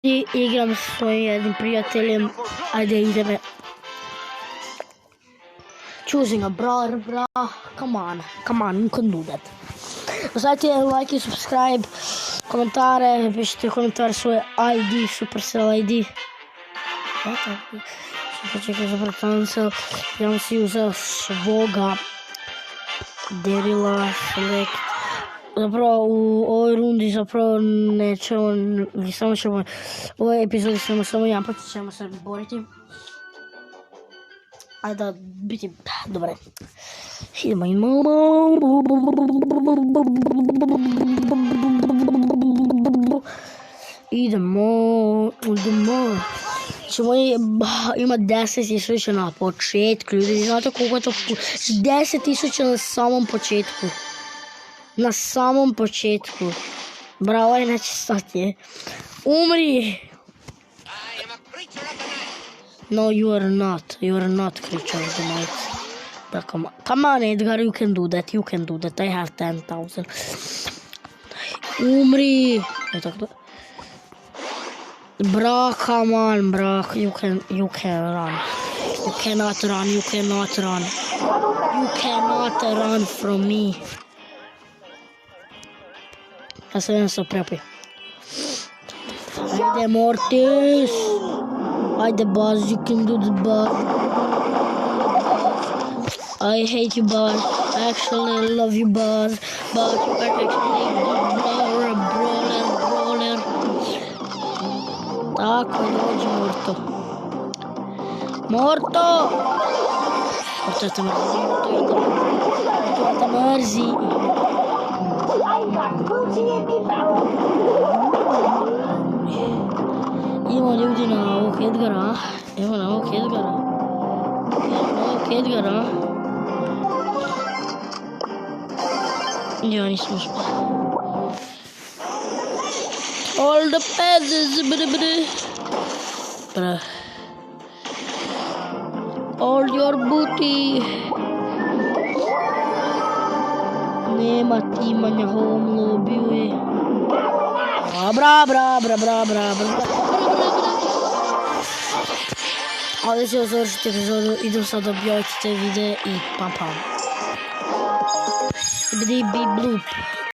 I igram s svojim jednim prijateljem. Ajde, ideme. Choosing a bra. Come on, you can do that. Ostavite like i subscribe, komentare, pišite komentare svoje ID, Supercell ID. Čekaj, zapravo cancel. Ja vam si uzeo svoga Derila Select. Zapravo u ovoj rundi zapravo nećemo, samo ćemo, u ovoj epizodi samo jedan put ćemo se boriti. Ajde da biti dobre. Idemo. Ćemo imati 10.000 na početku, ljudi, znate koliko je to 10.000 na samom početku. Na samom početku. Bravo, neće stati. Umri! No, you are not creature of the night. But come on, Edgar, you can do that, I have 10,000. Umri! Bro, come on, bro, you can run. You cannot run. You cannot run from me. Ja sam jedan se oprepio. Ajde, Mortis! Ajde, Buzz, you can do the Buzz. I hate you, Buzz. Actually, I love you, Buzz. But you are actually a brawler. Tako, dođi, Morto. Morto te mrzi. Idemo ljudi na ovog Edgara. Ja nisam uspio. All the pads, bruh. All your booty. Nema timanja home lobiju je. Bra. Ovdje ću završiti epizodu, idem sad objaviti te videe i pam. Bidi bloop.